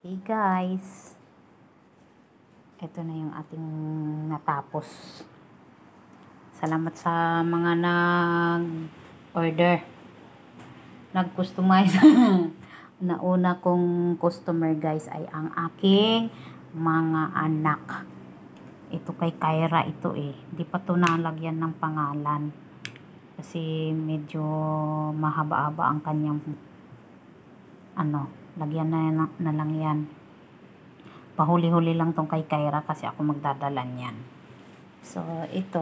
Hey guys, ito na yung ating natapos. Salamat sa mga nag-order, nag-customize. Nauna kong customer guys ay ang aking mga anak. Ito kay Kyra ito Di pa to nalagyan ng pangalan. Kasi medyo mahaba-haba ang kanyang lagyan na lang yan. Pahuli-huli lang tong kay Kyra kasi ako magdadala niyan. So, ito,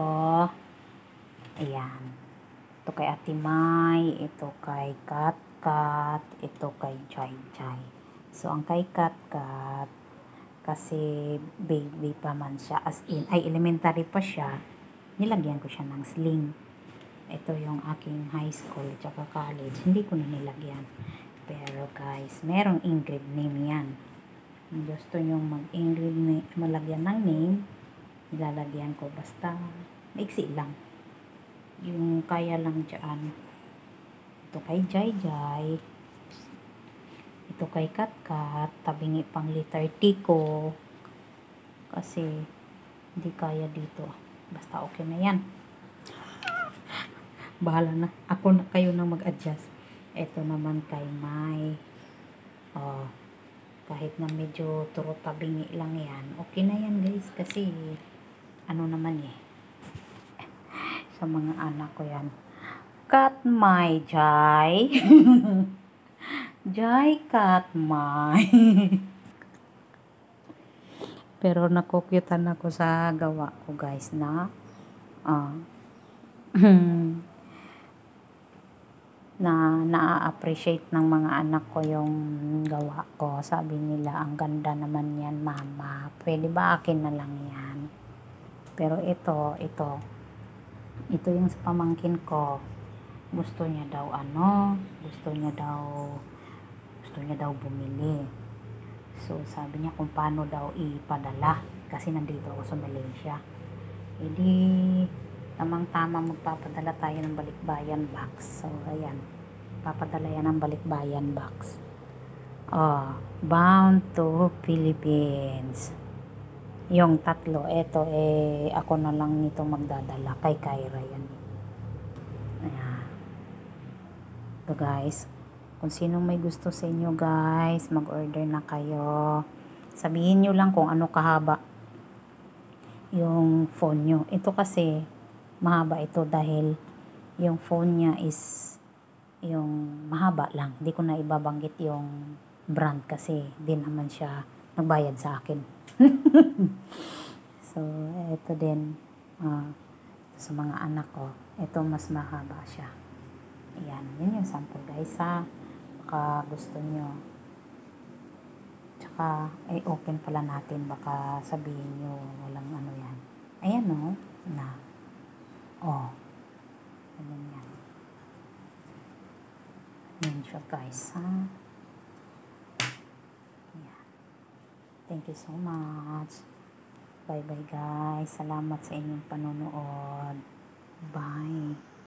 ayan. Ito kay Ate Mai, ito kay Kat, ito kay Jai Jai. So, ang kay Kat, kasi baby pa man siya, as in, ay elementary pa siya, nilagyan ko siya ng sling. Ito yung aking high school, tsaka college, hindi ko na nilagyan. Pero guys, merong engraved name yan. Kung gusto nyo mag-engraved, malagyan ng name, nilalagyan ko basta maiksi lang yung kaya lang dyan. Ito kay Jai Jai, ito kay Kat, tabingi pang letter T ko kasi hindi kaya dito, basta okay na yan. Bahala na ako, na kayo na mag-adjust. Ito naman kay Mai, kahit na medyo turo tabingi lang yan, okay na yan guys, kasi naman sa mga anak ko yan. Kat Mai Jai. Jai Kat Mai. Pero nakukyutan ako sa gawa ko guys na na-appreciate ng mga anak ko yung gawa ko. Sabi nila, ang ganda naman yan mama, pwede ba akin na lang yan? Pero ito yung sa pamangkin ko, gusto niya daw gusto niya daw bumili. So sabi niya kung paano daw ipadala, kasi nandito ako sa Malaysia. Tamang-tama magpapadala tayo ng balikbayan box. So ayan, papadala yan ng balikbayan box. Bound to Philippines. Yung tatlo, ito ako na lang nito magdadala, kay Kyra yan. Ayan. So guys, kung sino may gusto sa inyo guys, mag-order na kayo. Sabihin nyo lang kung ano kahaba yung phone nyo. Ito kasi mahaba ito dahil yung phone niya is yung mahaba lang. Hindi ko na ibabanggit yung brand kasi di naman siya nagbayad sa akin. So, ito din sa mga anak ko. Ito mas mahaba siya. Ayan, yun yung sample guys ha. Baka gusto nyo. Tsaka, open pala natin. Baka sabihin nyo walang yan. Ayan ayan yan. Ayan siya guys ha. Ayan. Thank you so much. Bye bye guys. Salamat sa inyong panonood. Bye.